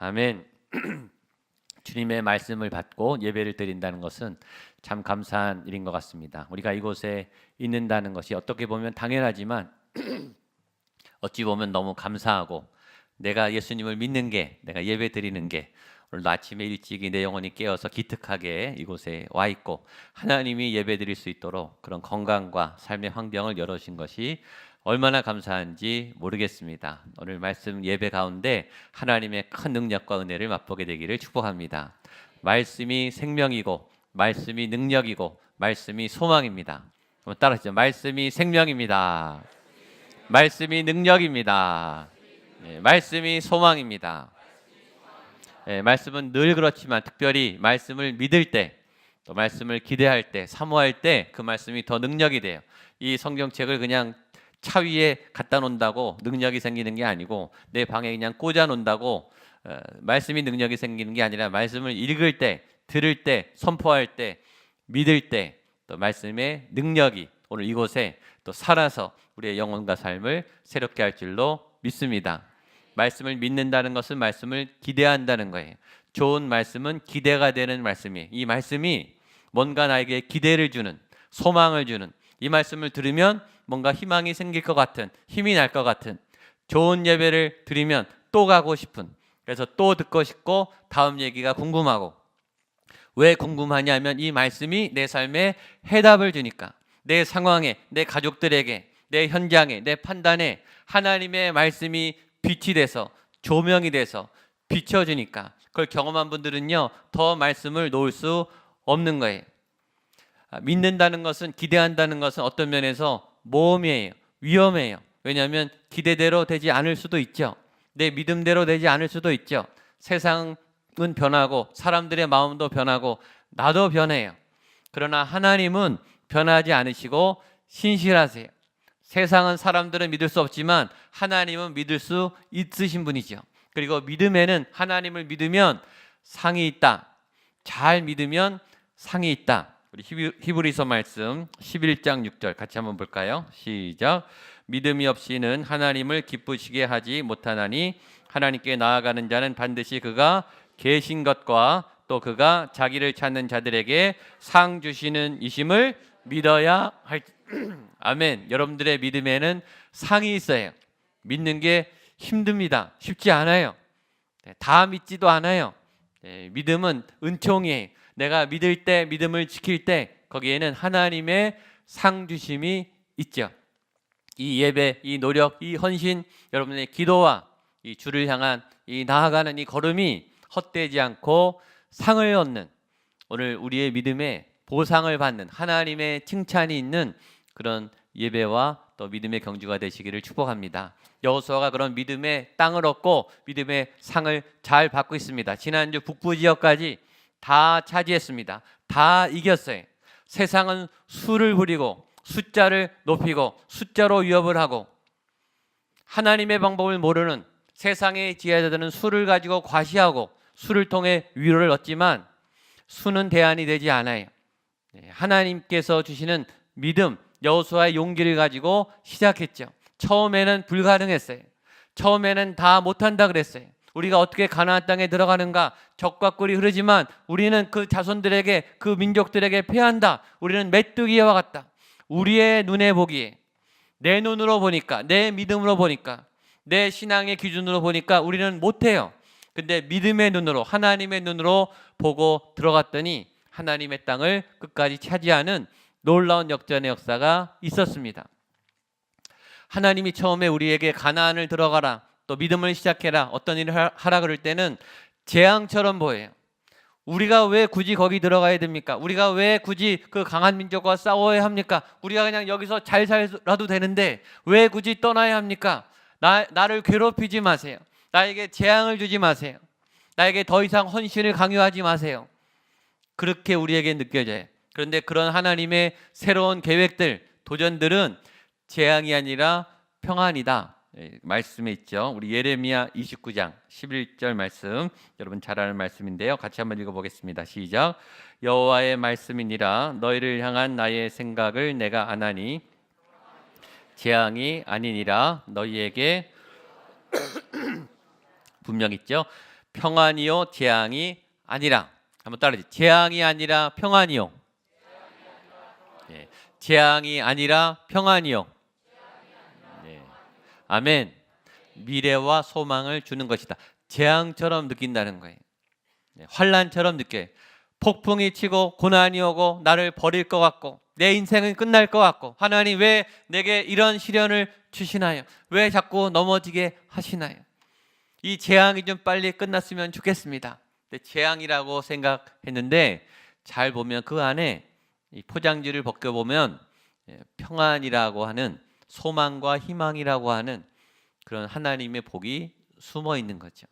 아멘. 주님의 말씀을 받고 예배를 드린다는 것은 참 감사한 일인 것 같습니다. 우리가 이곳에 있는다는 것이 어떻게 보면 당연하지만 어찌 보면 너무 감사하고, 내가 예수님을 믿는 게, 내가 예배 드리는 게, 오늘도 아침에 일찍이 내 영혼이 깨어서 기특하게 이곳에 와 있고 하나님이 예배 드릴 수 있도록 그런 건강과 삶의 환경을 열어주신 것이 얼마나 감사한지 모르겠습니다. 오늘 말씀 예배 가운데 하나님의 큰 능력과 은혜를 맛보게 되기를 축복합니다. 말씀이 생명이고 말씀이 능력이고 말씀이 소망입니다. 한번 따라하시죠. 말씀이 생명입니다. 말씀이 능력입니다. 말씀이 소망입니다. 말씀은 늘 그렇지만 특별히 말씀을 믿을 때, 또 말씀을 기대할 때, 사모할 때 그 말씀이 더 능력이 돼요. 이 성경책을 그냥 차 위에 갖다 놓는다고 능력이 생기는 게 아니고, 내 방에 그냥 꽂아 놓는다고 말씀이 능력이 생기는 게 아니라, 말씀을 읽을 때, 들을 때, 선포할 때, 믿을 때 또 말씀의 능력이 오늘 이곳에 또 살아서 우리의 영혼과 삶을 새롭게 할 줄로 믿습니다. 말씀을 믿는다는 것은 말씀을 기대한다는 거예요. 좋은 말씀은 기대가 되는 말씀이에요. 이 말씀이 뭔가 나에게 기대를 주는, 소망을 주는, 이 말씀을 들으면 뭔가 희망이 생길 것 같은, 힘이 날 것 같은, 좋은 예배를 드리면 또 가고 싶은, 그래서 또 듣고 싶고 다음 얘기가 궁금하고. 왜 궁금하냐면 이 말씀이 내 삶에 해답을 주니까, 내 상황에, 내 가족들에게, 내 현장에, 내 판단에 하나님의 말씀이 빛이 돼서, 조명이 돼서 비춰주니까, 그걸 경험한 분들은요 더 말씀을 놓을 수 없는 거예요. 믿는다는 것은, 기대한다는 것은 어떤 면에서 모험이에요. 위험해요. 왜냐하면 기대대로 되지 않을 수도 있죠. 내 믿음대로 되지 않을 수도 있죠. 세상은 변하고 사람들의 마음도 변하고 나도 변해요. 그러나 하나님은 변하지 않으시고 신실하세요. 세상은, 사람들은 믿을 수 없지만 하나님은 믿을 수 있으신 분이죠. 그리고 믿음에는, 하나님을 믿으면 상이 있다. 잘 믿으면 상이 있다. 우리 히브리서 말씀 11장 6절 같이 한번 볼까요? 시작. 믿음이 없이는 하나님을 기쁘시게 하지 못하나니 하나님께 나아가는 자는 반드시 그가 계신 것과 또 그가 자기를 찾는 자들에게 상 주시는 이심을 믿어야 할. 아멘. 여러분들의 믿음에는 상이 있어요. 믿는 게 힘듭니다. 쉽지 않아요. 다 믿지도 않아요. 믿음은 은총이에요. 내가 믿을 때, 믿음을 지킬 때 거기에는 하나님의 상 주심이 있죠. 이 예배, 이 노력, 이 헌신, 여러분의 기도와 이 주를 향한 이 나아가는 이 걸음이 헛되지 않고 상을 얻는, 오늘 우리의 믿음에 보상을 받는, 하나님의 칭찬이 있는 그런 예배와 또 믿음의 경주가 되시기를 축복합니다. 여호수아가 그런 믿음의 땅을 얻고 믿음의 상을 잘 받고 있습니다. 지난주 북부 지역까지 다 차지했습니다. 다 이겼어요. 세상은 수를 부리고 숫자를 높이고 숫자로 위협을 하고, 하나님의 방법을 모르는 세상의 지혜자들은 수를 가지고 과시하고 수를 통해 위로를 얻지만 수는 대안이 되지 않아요. 하나님께서 주시는 믿음, 여호수아의 용기를 가지고 시작했죠. 처음에는 불가능했어요. 처음에는 다 못한다 그랬어요. 우리가 어떻게 가나안 땅에 들어가는가, 적과 꿀이 흐르지만 우리는 그 자손들에게, 그 민족들에게 패한다. 우리는 메뚜기와 같다. 우리의 눈에 보기에, 내 눈으로 보니까, 내 믿음으로 보니까, 내 신앙의 기준으로 보니까 우리는 못해요. 근데 믿음의 눈으로, 하나님의 눈으로 보고 들어갔더니 하나님의 땅을 끝까지 차지하는 놀라운 역전의 역사가 있었습니다. 하나님이 처음에 우리에게 가나안을 들어가라, 또 믿음을 시작해라, 어떤 일을 하라 그럴 때는 재앙처럼 보여요. 우리가 왜 굳이 거기 들어가야 됩니까? 우리가 왜 굳이 그 강한 민족과 싸워야 합니까? 우리가 그냥 여기서 잘 살아도 되는데 왜 굳이 떠나야 합니까? 나를 괴롭히지 마세요. 나에게 재앙을 주지 마세요. 나에게 더 이상 헌신을 강요하지 마세요. 그렇게 우리에게 느껴져요. 그런데 그런 하나님의 새로운 계획들, 도전들은 재앙이 아니라 평안이다. 말씀에 있죠. 우리 예레미야 29장 11절 말씀, 여러분 잘 아는 말씀인데요. 같이 한번 읽어보겠습니다. 시작. 여호와의 말씀이니라. 너희를 향한 나의 생각을 내가 아나니 재앙이 아니니라. 너희에게 분명 있죠. 평안이요 재앙이 아니라. 한번 따라해. 재앙이 아니라 평안이요. 예, 재앙이 아니라 평안이요. 예, 아멘. 미래와 소망을 주는 것이다. 재앙처럼 느낀다는 거예요. 예, 환란처럼 느껴요. 폭풍이 치고 고난이 오고 나를 버릴 것 같고 내 인생은 끝날 것 같고 하나님 왜 내게 이런 시련을 주시나요? 왜 자꾸 넘어지게 하시나요? 이 재앙이 좀 빨리 끝났으면 좋겠습니다. 근데 재앙이라고 생각했는데 잘 보면 그 안에 이 포장지를 벗겨보면 평안이라고 하는 소망과 희망이라고 하는 그런 하나님의 복이 숨어 있는 거죠.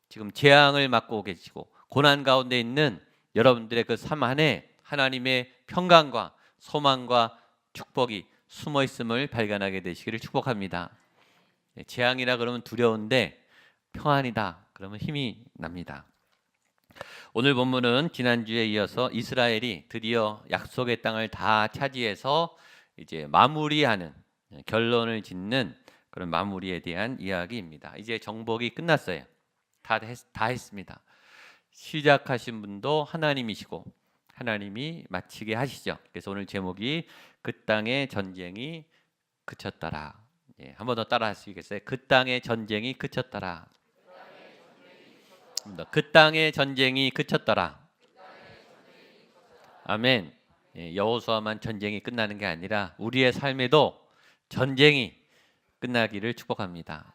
지금 재앙을 맞고 계시고 고난 가운데 있는 여러분들의 그 삶 안에 하나님의 평강과 소망과 축복이 숨어 있음을 발견하게 되시기를 축복합니다. 재앙이라 그러면 두려운데 평안이다 그러면 힘이 납니다. 오늘 본문은 지난주에 이어서 이스라엘이 드디어 약속의 땅을 다 차지해서 이제 마무리하는 결론을 짓는 그런 마무리에 대한 이야기입니다. 이제 정복이 끝났어요. 다 했습니다. 시작하신 분도 하나님이시고 하나님이 마치게 하시죠. 그래서 오늘 제목이 그 땅의 전쟁이 그쳤더라. 예, 한 번 더 따라 하시겠어요? 그 땅의 전쟁이 그쳤더라. 그 땅의 전쟁이 그쳤더라. 아멘. 예, 여호수아만 전쟁이 끝나는 게 아니라 우리의 삶에도 전쟁이 끝나기를 축복합니다.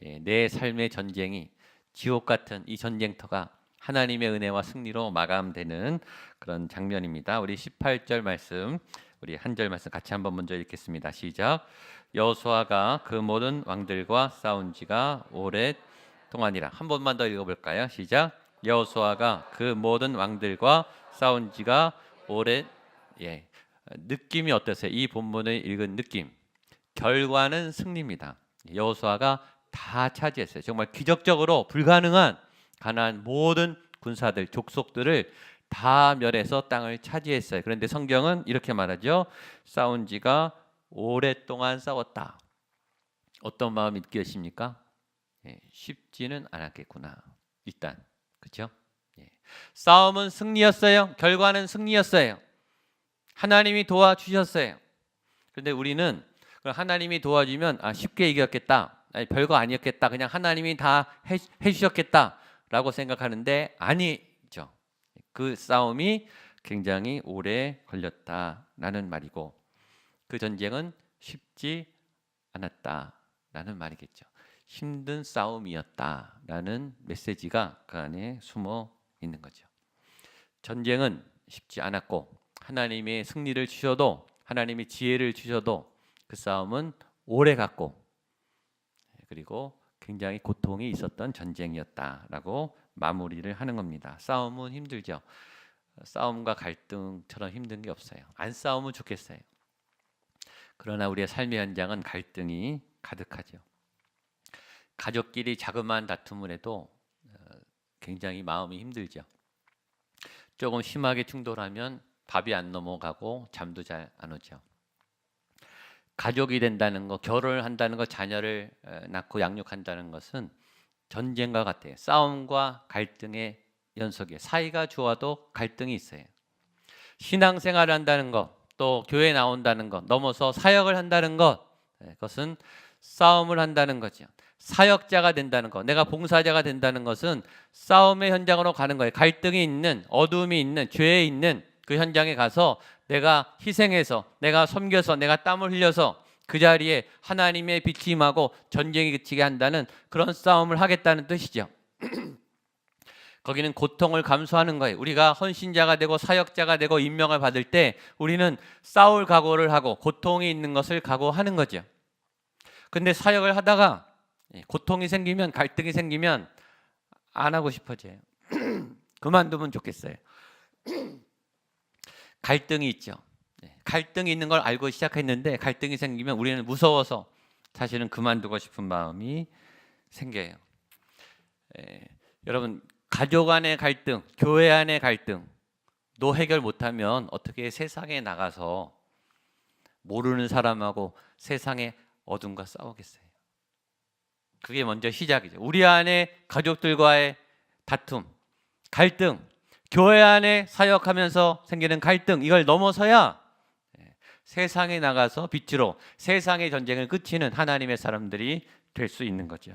예, 내 삶의 전쟁이 지옥 같은 이 전쟁터가 하나님의 은혜와 승리로 마감되는 그런 장면입니다. 우리 18절 말씀, 우리 한 절 말씀 같이 한번 먼저 읽겠습니다. 시작. 여호수아가 그 모든 왕들과 싸운 지가 오랫동안이라. 한 번만 더 읽어볼까요? 시작. 여호수아가 그 모든 왕들과 싸운 지가 예, 느낌이 어떠세요? 이 본문을 읽은 느낌. 결과는 승리입니다. 여호수아가 다 차지했어요. 정말 기적적으로 불가능한 가나안 모든 군사들, 족속들을 다 멸해서 땅을 차지했어요. 그런데 성경은 이렇게 말하죠. 싸운 지가 오랫동안 싸웠다. 어떤 마음이 느껴지십니까? 예, 쉽지는 않았겠구나. 일단 그렇죠? 예. 싸움은 승리였어요. 결과는 승리였어요. 하나님이 도와주셨어요. 그런데 우리는 하나님이 도와주면 쉽게 이겼겠다. 아니, 별거 아니었겠다. 그냥 하나님이 다 해주셨겠다라고 생각하는데 아니죠. 그 싸움이 굉장히 오래 걸렸다라는 말이고 그 전쟁은 쉽지 않았다라는 말이겠죠. 힘든 싸움이었다라는 메시지가 그 안에 숨어 있는 거죠. 전쟁은 쉽지 않았고 하나님의 승리를 주셔도 하나님의 지혜를 주셔도 그 싸움은 오래 갔고 그리고 굉장히 고통이 있었던 전쟁이었다라고 마무리를 하는 겁니다. 싸움은 힘들죠. 싸움과 갈등처럼 힘든 게 없어요. 안 싸우면 좋겠어요. 그러나 우리의 삶의 현장은 갈등이 가득하죠. 가족끼리 자그마한 다툼을 해도 굉장히 마음이 힘들죠. 조금 심하게 충돌하면 밥이 안 넘어가고 잠도 잘 안 오죠. 가족이 된다는 거, 결혼을 한다는 거, 자녀를 낳고 양육한다는 것은 전쟁과 같아요. 싸움과 갈등의 연속이에요. 사이가 좋아도 갈등이 있어요. 신앙생활을 한다는 것, 또 교회 나온다는 것, 넘어서 사역을 한다는 것, 그것은 싸움을 한다는 거죠. 사역자가 된다는 것, 내가 봉사자가 된다는 것은 싸움의 현장으로 가는 거예요. 갈등이 있는, 어둠이 있는, 죄에 있는 그 현장에 가서 내가 희생해서, 내가 섬겨서, 내가 땀을 흘려서 그 자리에 하나님의 빛이 임하고 전쟁이 그치게 한다는 그런 싸움을 하겠다는 뜻이죠. 거기는 고통을 감수하는 거예요. 우리가 헌신자가 되고 사역자가 되고 임명을 받을 때 우리는 싸울 각오를 하고 고통이 있는 것을 각오하는 거죠. 근데 사역을 하다가 고통이 생기면, 갈등이 생기면 안 하고 싶어져요. 그만두면 좋겠어요. 갈등이 있죠. 갈등이 있는 걸 알고 시작했는데 갈등이 생기면 우리는 무서워서 사실은 그만두고 싶은 마음이 생겨요. 여러분, 가족 안의 갈등, 교회 안의 갈등도 해결 못하면 어떻게 세상에 나가서 모르는 사람하고 세상의 어둠과 싸우겠어요? 그게 먼저 시작이죠. 우리 안에 가족들과의 다툼, 갈등, 교회 안에 사역하면서 생기는 갈등, 이걸 넘어서야 세상에 나가서 빛으로 세상의 전쟁을 그치는 하나님의 사람들이 될 수 있는 거죠.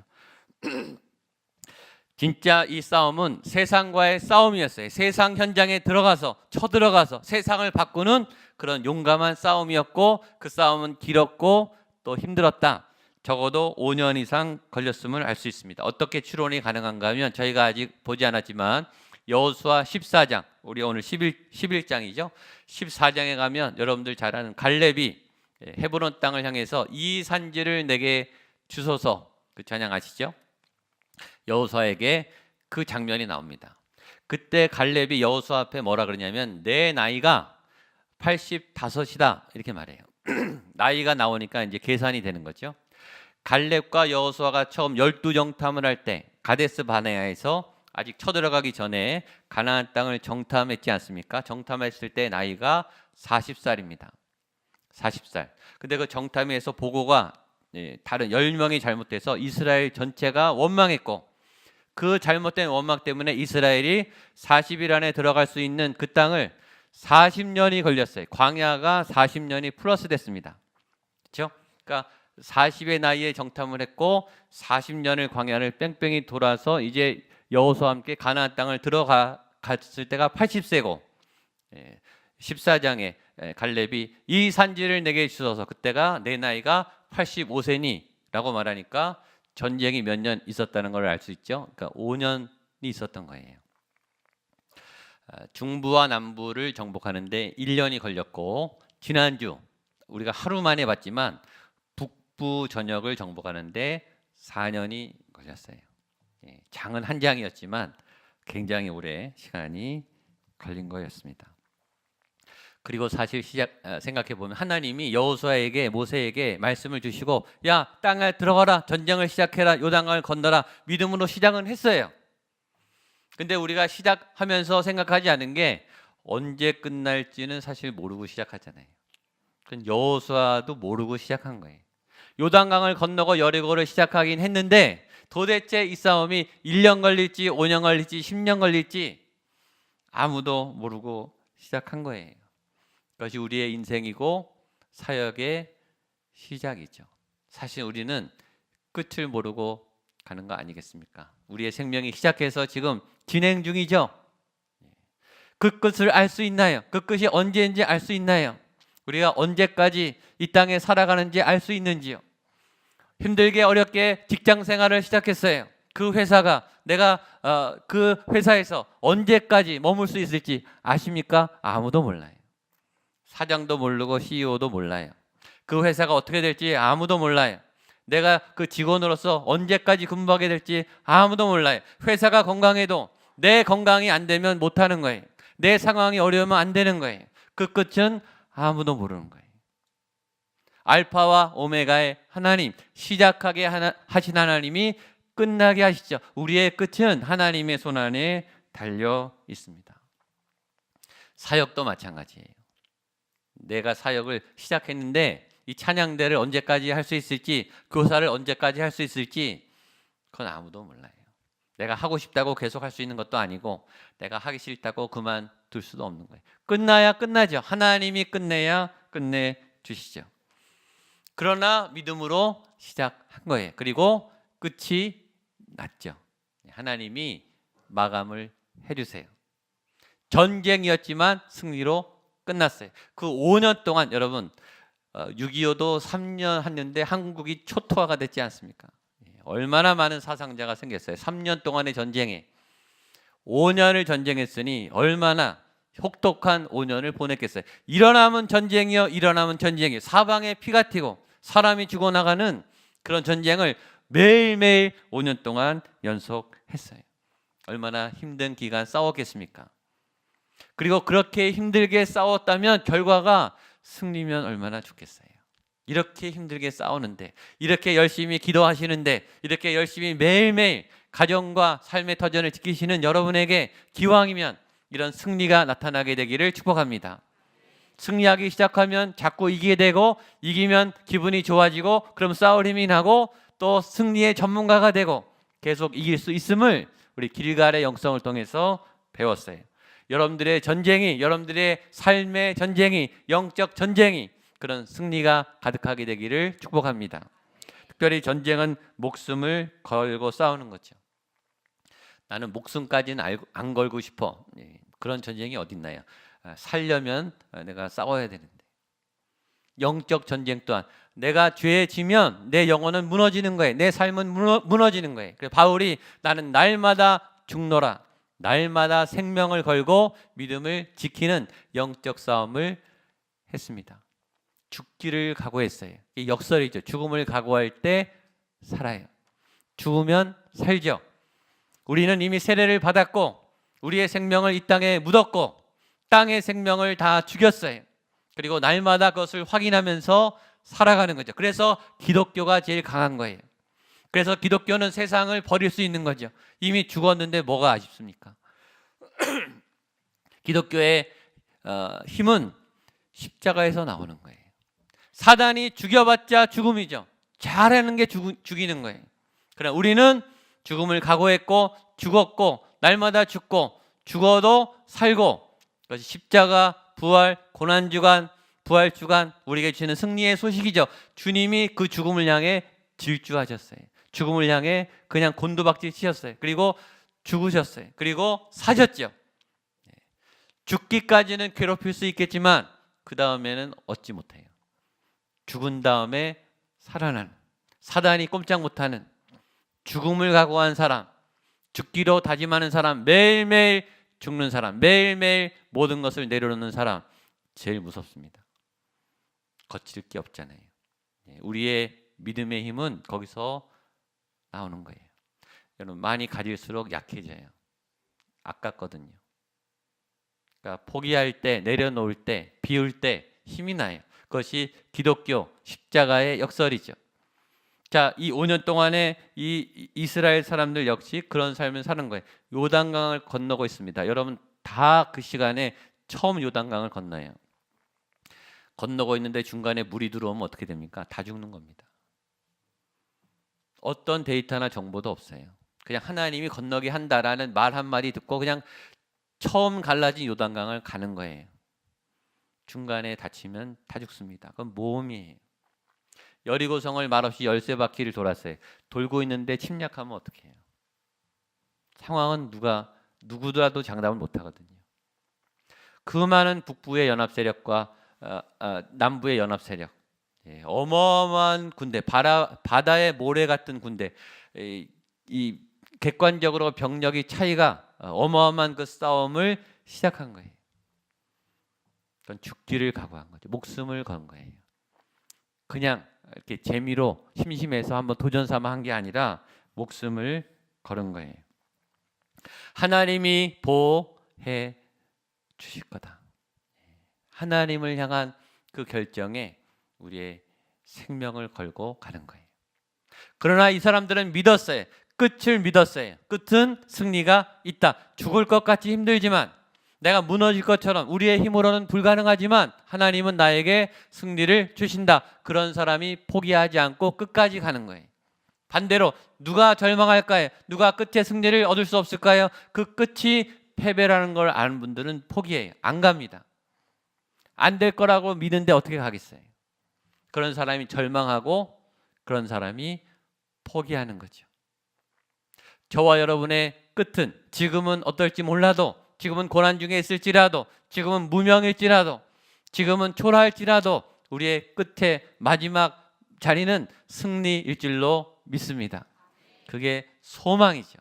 진짜 이 싸움은 세상과의 싸움이었어요. 세상 현장에 쳐들어가서 세상을 바꾸는 그런 용감한 싸움이었고, 그 싸움은 길었고 또 힘들었다. 적어도 5년 이상 걸렸음을 알 수 있습니다. 어떻게 추론이 가능한가 하면, 저희가 아직 보지 않았지만 여호수아 14장, 우리 오늘 11장이죠. 14장에 가면 여러분들 잘 아는 갈렙이 헤브론 땅을 향해서 이 산지를 내게 주소서, 그 찬양 아시죠? 여호수아에게 그 장면이 나옵니다. 그때 갈렙이 여호수아 앞에 뭐라 그러냐면, 내 나이가 85이다 이렇게 말해요. 나이가 나오니까 이제 계산이 되는 거죠. 갈렙과 여호수아가 처음 12정탐을 할 때 가데스 바네아에서 아직 쳐들어가기 전에 가나안 땅을 정탐했지 않습니까? 정탐했을 때 나이가 40살입니다. 40살. 근데 그 정탐에서 보고가 다른 10명이 잘못돼서 이스라엘 전체가 원망했고, 그 잘못된 원망 때문에 이스라엘이 40일 안에 들어갈 수 있는 그 땅을 40년이 걸렸어요. 광야가 40년이 플러스 됐습니다. 그렇죠? 그러니까 40의 나이에 정탐을 했고 40년을 광야를 뺑뺑이 돌아서 이제 여호수아와 함께 가나안 땅을 들어갔을 때가 80세고, 14장에 갈렙이 이 산지를 내게 주소서, 그때가 내 나이가 85세니 라고 말하니까 전쟁이 몇 년 있었다는 걸 알 수 있죠. 그러니까 5년이 있었던 거예요. 중부와 남부를 정복하는데 1년이 걸렸고, 지난주 우리가 하루 만에 봤지만 북부 전역을 정복하는데 4년이 걸렸어요. 장은 한 장이었지만 굉장히 오래 시간이 걸린 거였습니다. 그리고 사실 생각해 보면 하나님이 여호수아에게, 모세에게 말씀을 주시고, 야, 땅에 들어가라, 전쟁을 시작해라, 요단강을 건너라, 믿음으로 시작은 했어요. 근데 우리가 시작하면서 생각하지 않은 게, 언제 끝날지는 사실 모르고 시작하잖아요. 그건 여호수아도 모르고 시작한 거예요. 요단강을 건너고 여리고를 시작하긴 했는데 도대체 이 싸움이 1년 걸릴지 5년 걸릴지 10년 걸릴지 아무도 모르고 시작한 거예요. 그것이 우리의 인생이고 사역의 시작이죠. 사실 우리는 끝을 모르고 가는 거 아니겠습니까? 우리의 생명이 시작해서 지금 진행 중이죠. 그 끝을 알 수 있나요? 그 끝이 언제인지 알 수 있나요? 우리가 언제까지 이 땅에 살아가는지 알 수 있는지요? 힘들게 어렵게 직장 생활을 시작했어요. 그 회사가, 내가 그 회사에서 언제까지 머물 수 있을지 아십니까? 아무도 몰라요. 사장도 모르고 CEO도 몰라요. 그 회사가 어떻게 될지 아무도 몰라요. 내가 그 직원으로서 언제까지 근무하게 될지 아무도 몰라요. 회사가 건강해도 내 건강이 안 되면 못하는 거예요. 내 상황이 어려우면 안 되는 거예요. 그 끝은 아무도 모르는 거예요. 알파와 오메가의 하나님, 시작하게 하신 하나님이 끝나게 하시죠. 우리의 끝은 하나님의 손 안에 달려 있습니다. 사역도 마찬가지예요. 내가 사역을 시작했는데 이 찬양대를 언제까지 할 수 있을지, 교사를 언제까지 할 수 있을지 그건 아무도 몰라요. 내가 하고 싶다고 계속 할 수 있는 것도 아니고 내가 하기 싫다고 그만둘 수도 없는 거예요. 끝나야 끝나죠. 하나님이 끝내야 끝내주시죠. 그러나 믿음으로 시작한 거예요. 그리고 끝이 났죠. 하나님이 마감을 해주세요. 전쟁이었지만 승리로 끝났어요. 그 5년 동안 여러분 6.25도 3년 했는데 한국이 초토화가 됐지 않습니까? 얼마나 많은 사상자가 생겼어요. 3년 동안의 전쟁에 5년을 전쟁했으니 얼마나 혹독한 5년을 보냈겠어요. 일어나면 전쟁이요, 일어나면 전쟁이요. 사방에 피가 튀고 사람이 죽어나가는 그런 전쟁을 매일매일 5년 동안 연속했어요. 얼마나 힘든 기간 싸웠겠습니까? 그리고 그렇게 힘들게 싸웠다면 결과가 승리면 얼마나 좋겠어요. 이렇게 힘들게 싸우는데, 이렇게 열심히 기도하시는데, 이렇게 열심히 매일매일 가정과 삶의 터전을 지키시는 여러분에게 기왕이면 이런 승리가 나타나게 되기를 축복합니다. 승리하기 시작하면 자꾸 이기게 되고, 이기면 기분이 좋아지고, 그럼 싸울 힘이 나고 또 승리의 전문가가 되고 계속 이길 수 있음을 우리 길갈의 영성을 통해서 배웠어요. 여러분들의 전쟁이, 여러분들의 삶의 전쟁이, 영적 전쟁이 그런 승리가 가득하게 되기를 축복합니다. 특별히 전쟁은 목숨을 걸고 싸우는 거죠. 나는 목숨까지는 안 걸고 싶어. 그런 전쟁이 어딨나요? 살려면 내가 싸워야 되는데. 영적 전쟁 또한 내가 죄에 지면 내 영혼은 무너지는 거예요. 내 삶은 무너지는 거예요. 그래서 바울이 나는 날마다 죽노라. 날마다 생명을 걸고 믿음을 지키는 영적 싸움을 했습니다. 죽기를 각오했어요. 이 역설이죠. 죽음을 각오할 때 살아요. 죽으면 살죠. 우리는 이미 세례를 받았고 우리의 생명을 이 땅에 묻었고 땅의 생명을 다 죽였어요. 그리고 날마다 그것을 확인하면서 살아가는 거죠. 그래서 기독교가 제일 강한 거예요. 그래서 기독교는 세상을 버릴 수 있는 거죠. 이미 죽었는데 뭐가 아쉽습니까? 기독교의 힘은 십자가에서 나오는 거예요. 사단이 죽여봤자 죽음이죠. 잘하는 게 죽이는 거예요. 그러나 우리는 죽음을 각오했고 죽었고 날마다 죽고 죽어도 살고 그것이 십자가, 부활, 고난주간, 부활주간 우리에게 주는 승리의 소식이죠. 주님이 그 죽음을 향해 질주하셨어요. 죽음을 향해 그냥 곤두박질 치셨어요. 그리고 죽으셨어요. 그리고 사셨죠. 죽기까지는 괴롭힐 수 있겠지만 그 다음에는 얻지 못해요. 죽은 다음에 살아나는, 사단이 꼼짝 못하는 죽음을 각오한 사람, 죽기로 다짐하는 사람, 매일매일 죽는 사람, 매일매일 모든 것을 내려놓는 사람, 제일 무섭습니다. 거칠 게 없잖아요. 우리의 믿음의 힘은 거기서 나오는 거예요. 여러분 많이 가질수록 약해져요. 아깝거든요. 그러니까 포기할 때, 내려놓을 때, 비울 때 힘이 나요. 그것이 기독교 십자가의 역설이죠. 자, 이 5년 동안에 이 이스라엘 사람들 역시 그런 삶을 사는 거예요. 요단강을 건너고 있습니다. 여러분 다 그 시간에 처음 요단강을 건너요. 건너고 있는데 중간에 물이 들어오면 어떻게 됩니까? 다 죽는 겁니다. 어떤 데이터나 정보도 없어요. 그냥 하나님이 건너게 한다라는 말 한마디 듣고 그냥 처음 갈라진 요단강을 가는 거예요. 중간에 다치면 다 죽습니다. 그건 모험이에요. 여리고성을 말없이 13바퀴를 돌았어요. 돌고 있는데 침략하면 어떻게 해요? 상황은 누구라도 장담을 못하거든요. 그 많은 북부의 연합 세력과 남부의 연합 세력, 어마어마한 군대, 바다의 모래 같은 군대, 이 객관적으로 병력이 차이가 어마어마한 그 싸움을 시작한 거예요. 그건 죽기를 각오한 거죠. 목숨을 건 거예요. 그냥 이렇게 재미로 심심해서 한번 도전 삼아 한 게 아니라 목숨을 걸은 거예요. 하나님이 보호해 주실 거다. 하나님을 향한 그 결정에 우리의 생명을 걸고 가는 거예요. 그러나 이 사람들은 믿었어요. 끝을 믿었어요. 끝은 승리가 있다. 죽을 것 같이 힘들지만 내가 무너질 것처럼 우리의 힘으로는 불가능하지만 하나님은 나에게 승리를 주신다. 그런 사람이 포기하지 않고 끝까지 가는 거예요. 반대로 누가 절망할까요? 누가 끝에 승리를 얻을 수 없을까요? 그 끝이 패배라는 걸 아는 분들은 포기해요. 안 갑니다. 안 될 거라고 믿는데 어떻게 가겠어요? 그런 사람이 절망하고 그런 사람이 포기하는 거죠. 저와 여러분의 끝은 지금은 어떨지 몰라도, 지금은 고난 중에 있을지라도, 지금은 무명일지라도, 지금은 초라할지라도 우리의 끝에 마지막 자리는 승리일 줄로 믿습니다. 그게 소망이죠.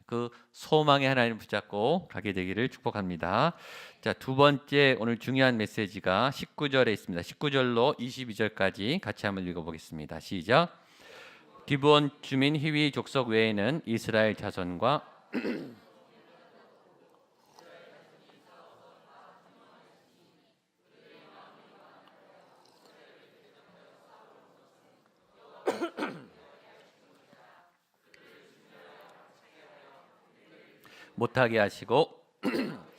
그 소망의 하나님을 붙잡고 가게 되기를 축복합니다. 자, 두 번째 오늘 중요한 메시지가 19절에 있습니다. 19절로 22절까지 같이 한번 읽어보겠습니다. 시작. 기브온 주민 히위 족속 외에는 이스라엘 자손과 못하게 하시고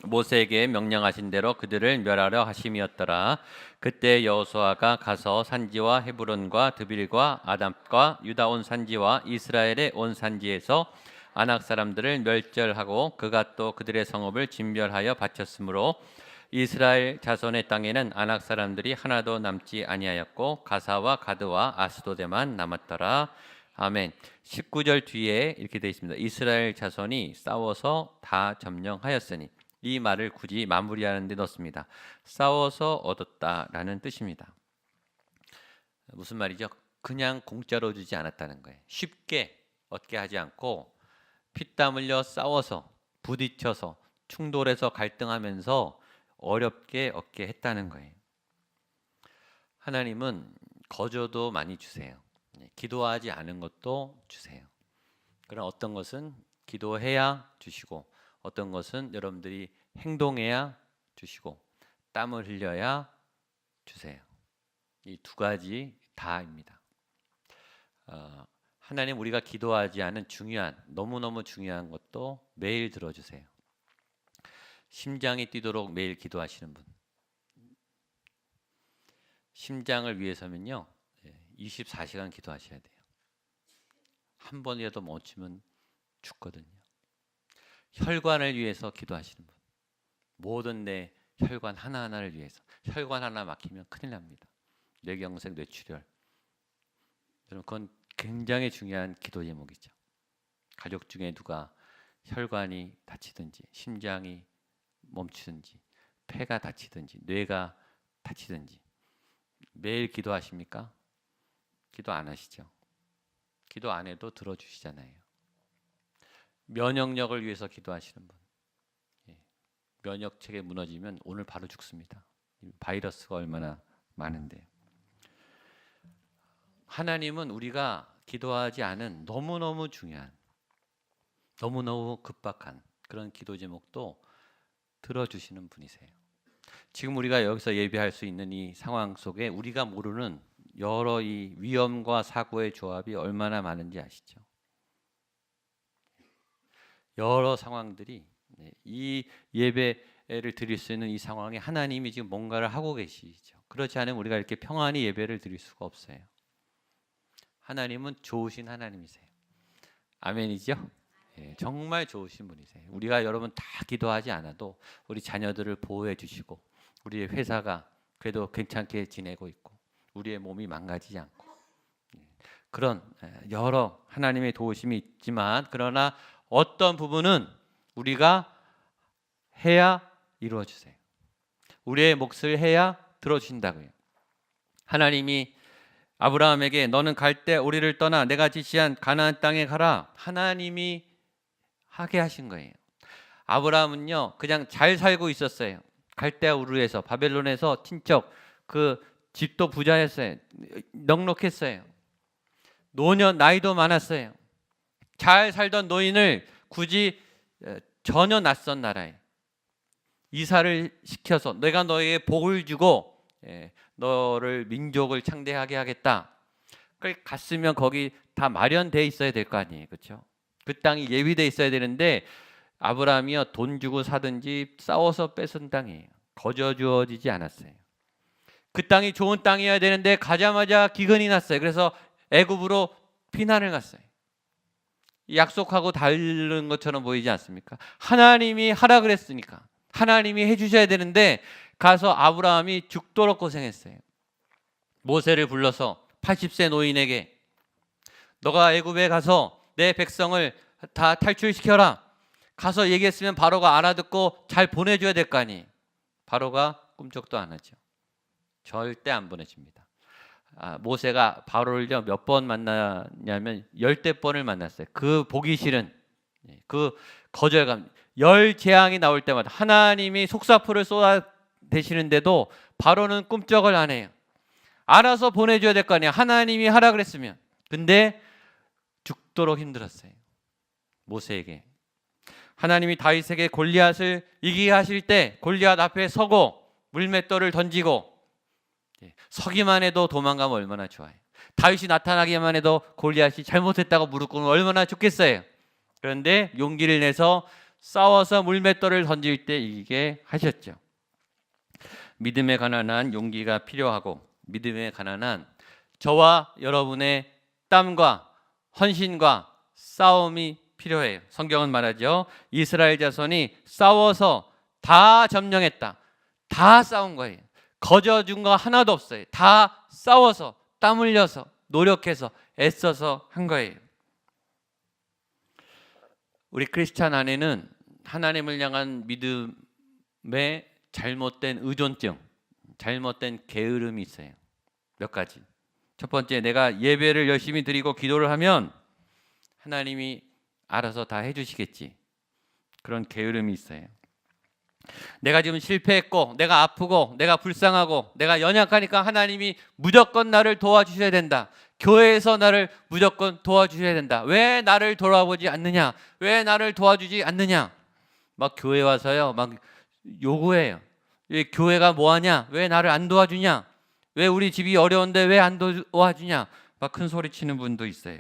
모세에게 명령하신 대로 그들을 멸하려 하심이었더라. 그때 여호수아가 가서 산지와 헤브론과 드빌과 아담과 유다 온 산지와 이스라엘의 온 산지에서 아낙 사람들을 멸절하고 그가 또 그들의 성읍을 진멸하여 바쳤으므로 이스라엘 자손의 땅에는 아낙 사람들이 하나도 남지 아니하였고 가사와 가드와 아스도데만 남았더라. 아멘. 19절 뒤에 이렇게 되어 있습니다. 이스라엘 자손이 싸워서 다 점령하였으니, 이 말을 굳이 마무리하는 데 넣습니다. 싸워서 얻었다라는 뜻입니다. 무슨 말이죠? 그냥 공짜로 주지 않았다는 거예요. 쉽게 얻게 하지 않고 피땀 흘려 싸워서 부딪혀서 충돌해서 갈등하면서 어렵게 얻게 했다는 거예요. 하나님은 거저도 많이 주세요. 기도하지 않은 것도 주세요. 그럼 어떤 것은 기도해야 주시고, 어떤 것은 여러분들이 행동해야 주시고, 땀을 흘려야 주세요. 이 두 가지 다입니다. 하나님, 우리가 기도하지 않은 중요한, 너무너무 중요한 것도 매일 들어주세요. 심장이 뛰도록 매일 기도하시는 분, 심장을 위해서면요 24시간 기도하셔야 돼요. 한 번이라도 멈추면 죽거든요. 혈관을 위해서 기도하시는 분, 모든 내 혈관 하나하나를 위해서. 혈관 하나 막히면 큰일 납니다. 뇌경색, 뇌출혈. 여러분, 그건 굉장히 중요한 기도 제목이죠. 가족 중에 누가 혈관이 다치든지, 심장이 멈추든지, 폐가 다치든지, 뇌가 다치든지 매일 기도하십니까? 기도 안 하시죠? 기도 안 해도 들어주시잖아요. 면역력을 위해서 기도하시는 분, 면역 체계 무너지면 오늘 바로 죽습니다. 바이러스가 얼마나 많은데. 하나님은 우리가 기도하지 않은 너무너무 중요한, 너무너무 급박한 그런 기도 제목도 들어주시는 분이세요. 지금 우리가 여기서 예배할 수 있는 이 상황 속에 우리가 모르는 여러 이 위험과 사고의 조합이 얼마나 많은지 아시죠? 여러 상황들이, 이 예배를 드릴 수 있는 이 상황에 하나님이 지금 뭔가를 하고 계시죠. 그렇지 않으면 우리가 이렇게 평안히 예배를 드릴 수가 없어요. 하나님은 좋으신 하나님이세요. 아멘이죠? 정말 좋으신 분이세요. 우리가 여러분 다 기도하지 않아도 우리 자녀들을 보호해 주시고, 우리의 회사가 그래도 괜찮게 지내고 있고, 우리의 몸이 망가지지 않고, 그런 여러 하나님의 도우심이 있지만, 그러나 어떤 부분은 우리가 해야 이루어지세요. 우리의 몫을 해야 들어주신다고요. 하나님이 아브라함에게 너는 갈대 우리를 떠나 내가 지시한 가나안 땅에 가라, 하나님이 하게 하신 거예요. 아브라함은요 그냥 잘 살고 있었어요. 갈대아 우르에서, 바벨론에서 친척 그 집도 부자였어요. 넉넉했어요. 노년, 나이도 많았어요. 잘 살던 노인을 굳이 전혀 낯선 나라에 이사를 시켜서 내가 너에게 복을 주고 너를 민족을 창대하게 하겠다. 갔으면 거기 다 마련돼 있어야 될 거 아니에요, 그렇죠? 그 땅이 예비돼 있어야 되는데 아브라함이요 돈 주고 사든지 싸워서 뺏은 땅이에요. 거저 주어지지 않았어요. 그 땅이 좋은 땅이어야 되는데 가자마자 기근이 났어요. 그래서 애굽으로 피난을 갔어요. 약속하고 다른 것처럼 보이지 않습니까? 하나님이 하라 그랬으니까 하나님이 해주셔야 되는데 가서 아브라함이 죽도록 고생했어요. 모세를 불러서 80세 노인에게 너가 애굽에 가서 내 백성을 다 탈출시켜라. 가서 얘기했으면 바로가 알아듣고 잘 보내줘야 될 거 아니에요. 바로가 꿈쩍도 안 하죠. 절대 안 보내줍니다. 모세가 바로를 몇 번 만나냐면 10대 번을 만났어요. 그 보기 싫은 그 거절감, 열 재앙이 나올 때마다 하나님이 속사포를 쏟아대시는데도 바로는 꿈쩍을 안 해요. 알아서 보내줘야 될 거 아니에요. 하나님이 하라 그랬으면. 근데 죽도록 힘들었어요. 모세에게. 하나님이 다윗에게 골리앗을 이기게 하실 때 골리앗 앞에 서고 물맷돌을 던지고 서기만 해도 도망가면 얼마나 좋아요. 다윗이 나타나기만 해도 골리앗이 잘못했다고 무릎 꿇으면 얼마나 좋겠어요. 그런데 용기를 내서 싸워서 물맷돌을 던질 때 이기게 하셨죠. 믿음에 가난한 용기가 필요하고, 믿음에 가난한 저와 여러분의 땀과 헌신과 싸움이 필요해요. 성경은 말하죠. 이스라엘 자손이 싸워서 다 점령했다. 다 싸운 거예요. 거저준 거 하나도 없어요. 다 싸워서 땀 흘려서 노력해서 애써서 한 거예요. 우리 크리스찬 안에는 하나님을 향한 믿음의 잘못된 의존증, 잘못된 게으름이 있어요. 몇 가지. 첫 번째, 내가 예배를 열심히 드리고 기도를 하면 하나님이 알아서 다 해주시겠지. 그런 게으름이 있어요. 내가 지금 실패했고, 내가 아프고, 내가 불쌍하고, 내가 연약하니까 하나님이 무조건 나를 도와주셔야 된다. 교회에서 나를 무조건 도와주셔야 된다. 왜 나를 돌아보지 않느냐? 왜 나를 도와주지 않느냐? 막 교회 와서요, 막 요구해요. 왜 교회가 뭐하냐? 왜 나를 안 도와주냐? 왜 우리 집이 어려운데 왜 안 도와주냐? 막 큰 소리 치는 분도 있어요.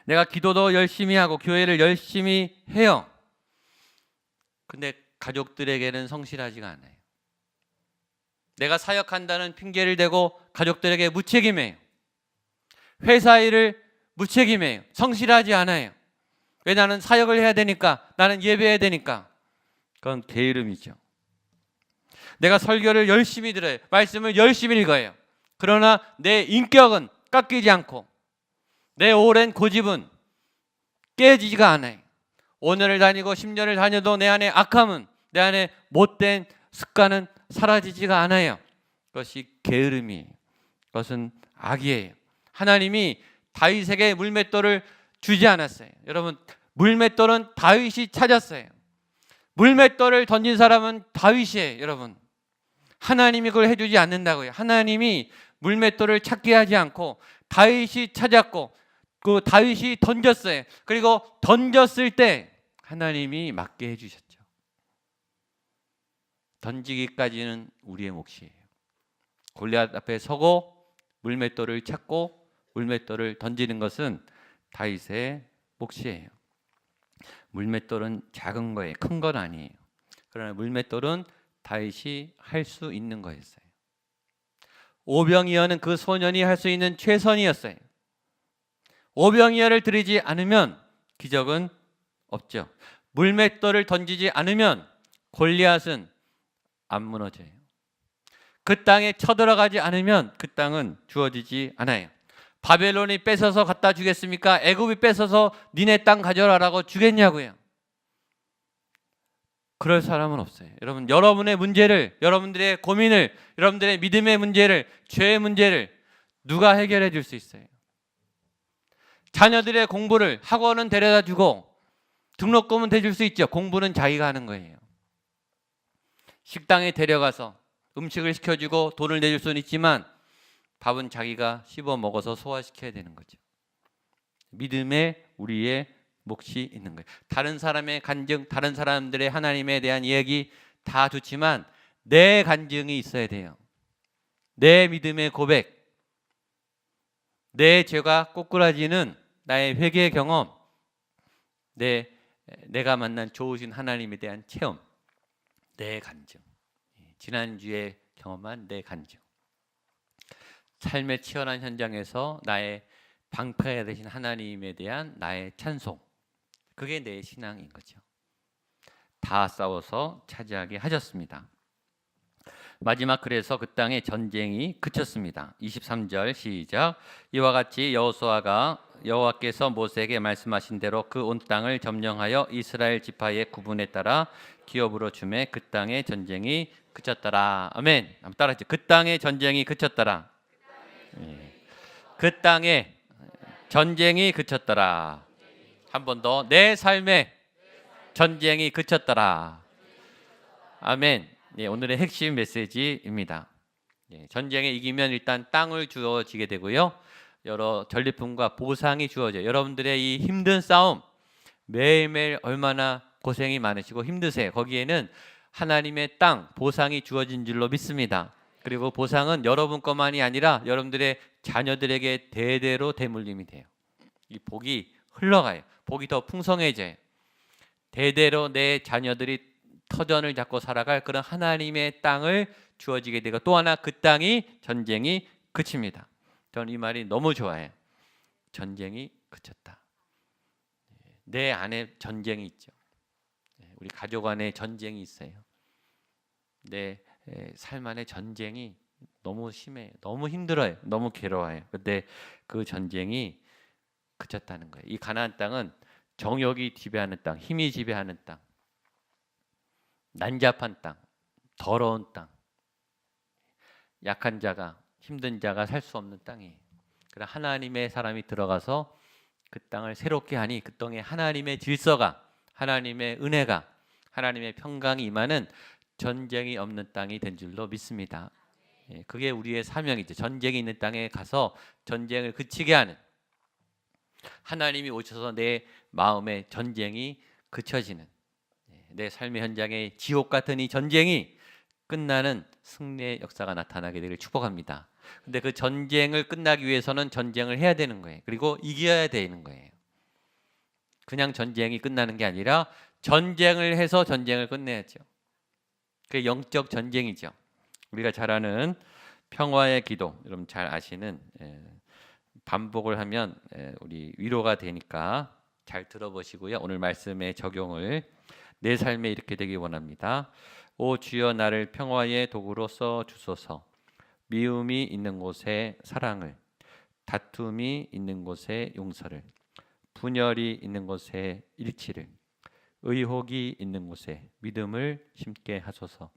내가 기도도 열심히 하고 교회를 열심히 해요. 근데 가족들에게는 성실하지가 않아요. 내가 사역한다는 핑계를 대고 가족들에게 무책임해요. 회사 일을 무책임해요. 성실하지 않아요. 왜? 나는 사역을 해야 되니까, 나는 예배해야 되니까. 그건 게으름이죠. 내가 설교를 열심히 들어요. 말씀을 열심히 읽어요. 그러나 내 인격은 깎이지 않고 내 오랜 고집은 깨지지가 않아요. 5년을 다니고 10년을 다녀도 내 안에 악함은, 내 안에 못된 습관은 사라지지가 않아요. 그것이 게으름이에요. 그것은 악이에요. 하나님이 다윗에게 물맷돌을 주지 않았어요. 여러분, 물맷돌은 다윗이 찾았어요. 물맷돌을 던진 사람은 다윗이에요. 여러분, 하나님이 그걸 해주지 않는다고요. 하나님이 물맷돌을 찾게 하지 않고 다윗이 찾았고 그 다윗이 던졌어요. 그리고 던졌을 때 하나님이 맞게 해주셨죠. 던지기까지는 우리의 몫이에요. 골리앗 앞에 서고 물맷돌을 찾고 물맷돌을 던지는 것은 다윗의 몫이에요. 물맷돌은 작은 거예요. 큰 건 아니에요. 그러나 물맷돌은 다윗이 할 수 있는 거였어요. 오병이어는 그 소년이 할 수 있는 최선이었어요. 오병이어를 드리지 않으면 기적은 없죠. 물맷돌을 던지지 않으면 골리앗은 안 무너져요. 그 땅에 쳐들어가지 않으면 그 땅은 주어지지 않아요. 바벨론이 뺏어서 갖다 주겠습니까? 애굽이 뺏어서 니네 땅 가져라라고 주겠냐고요. 그럴 사람은 없어요. 여러분, 여러분의 문제를, 여러분들의 고민을, 여러분들의 믿음의 문제를, 죄의 문제를 누가 해결해 줄 수 있어요? 자녀들의 공부를 학원은 데려다 주고 등록금은 대줄 수 있죠. 공부는 자기가 하는 거예요. 식당에 데려가서 음식을 시켜주고 돈을 내줄 수는 있지만 밥은 자기가 씹어 먹어서 소화시켜야 되는 거죠. 믿음에 우리의 몫이 있는 거예요. 다른 사람의 간증, 다른 사람들의 하나님에 대한 이야기 다 좋지만 내 간증이 있어야 돼요. 내 믿음의 고백, 내 죄가 꼬꾸라지는 나의 회개 경험, 내가 만난 좋으신 하나님에 대한 체험, 내 간증, 지난주에 경험한 내 간증, 삶의 치열한 현장에서 나의 방패가 되신 하나님에 대한 나의 찬송, 그게 내 신앙인 거죠. 다 싸워서 차지하게 하셨습니다. 마지막, 그래서 그 땅에 전쟁이 그쳤습니다. 23절 시작. 이와 같이 여호수아가 여호와께서 모세에게 말씀하신 대로 그 온 땅을 점령하여 이스라엘 지파의 구분에 따라 기업으로 주매 그 땅의 전쟁이 그쳤더라. 아멘. 한번 따라하죠. 그 땅의 전쟁이 그쳤더라. 그 땅에 전쟁이 그쳤더라. 한 번 더. 내 삶에 전쟁이 그쳤더라. 아멘. 오늘의 핵심 메시지입니다. 전쟁에 이기면 일단 땅을 주어지게 되고요. 여러 전리품과 보상이 주어져요. 여러분들의 이 힘든 싸움, 매일매일 얼마나 고생이 많으시고 힘드세요. 거기에는 하나님의 땅, 보상이 주어진 줄로 믿습니다. 그리고 보상은 여러분 것만이 아니라 여러분들의 자녀들에게 대대로 대물림이 돼요. 이 복이 흘러가요. 복이 더 풍성해져요. 대대로 내 자녀들이 터전을 잡고 살아갈 그런 하나님의 땅을 주어지게 되고, 또 하나 그 땅이 전쟁이 그칩니다. 저는 이 말이 너무 좋아요. 전쟁이 그쳤다. 내 안에 전쟁이 있죠. 우리 가족 안에 전쟁이 있어요. 내 삶 안에 전쟁이 너무 심해요. 너무 힘들어요. 너무 괴로워요. 근데 그 전쟁이 그쳤다는 거예요. 이 가나안 땅은 정욕이 지배하는 땅, 힘이 지배하는 땅, 난잡한 땅, 더러운 땅, 약한 자가, 힘든 자가 살 수 없는 땅이에요. 그러나 하나님의 사람이 들어가서 그 땅을 새롭게 하니 그 땅에 하나님의 질서가, 하나님의 은혜가, 하나님의 평강이 임하는 전쟁이 없는 땅이 된 줄로 믿습니다. 그게 우리의 사명이죠. 전쟁이 있는 땅에 가서 전쟁을 그치게 하는, 하나님이 오셔서 내 마음의 전쟁이 그쳐지는, 내 삶의 현장에 지옥 같은 이 전쟁이 끝나는 승리의 역사가 나타나게 되기를 축복합니다. 근데 그 전쟁을 끝나기 위해서는 전쟁을 해야 되는 거예요. 그리고 이겨야 되는 거예요. 그냥 전쟁이 끝나는 게 아니라 전쟁을 해서 전쟁을 끝내야죠. 그게 영적 전쟁이죠. 우리가 잘 아는 평화의 기도, 여러분 잘 아시는, 반복을 하면 우리 위로가 되니까 잘 들어보시고요. 오늘 말씀의 적용을 내 삶에 이렇게 되기 원합니다. 오 주여 나를 평화의 도구로 써 주소서. 미움이 있는 곳에 사랑을, 다툼이 있는 곳에 용서를, 분열이 있는 곳에 일치를, 의혹이 있는 곳에 믿음을 심게 하소서.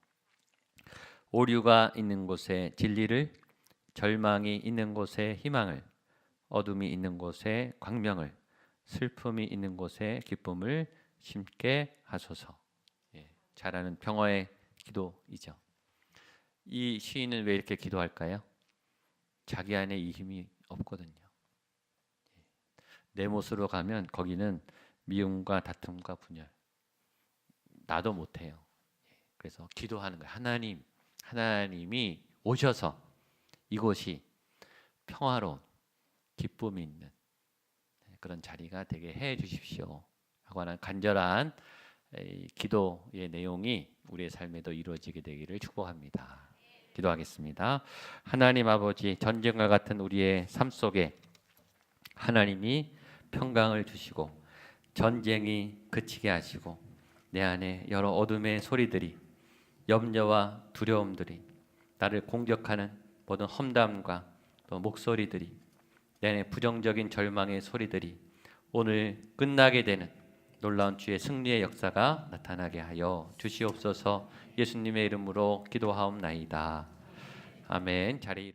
오류가 있는 곳에 진리를, 절망이 있는 곳에 희망을, 어둠이 있는 곳에 광명을, 슬픔이 있는 곳에 기쁨을 심게 하소서. 잘 아는 평화의 기도이죠. 이 시인은 왜 이렇게 기도할까요? 자기 안에 이 힘이 없거든요. 내 못으로 가면 거기는 미움과 다툼과 분열, 나도 못해요. 그래서 기도하는 거예요. 하나님이 오셔서 이곳이 평화로운, 기쁨이 있는 그런 자리가 되게 해 주십시오 하고 하는 간절한 기도의 내용이 우리의 삶에도 이루어지게 되기를 축복합니다. 기도하겠습니다. 하나님 아버지, 전쟁과 같은 우리의 삶 속에 하나님이 평강을 주시고 전쟁이 그치게 하시고 내 안에 여러 어둠의 소리들이, 염려와 두려움들이, 나를 공격하는 모든 험담과 또 목소리들이, 내 안에 부정적인 절망의 소리들이 오늘 끝나게 되는 놀라운 주의 승리의 역사가 나타나게 하여 주시옵소서. 예수님의 이름으로 기도하옵나이다. 아멘. 자리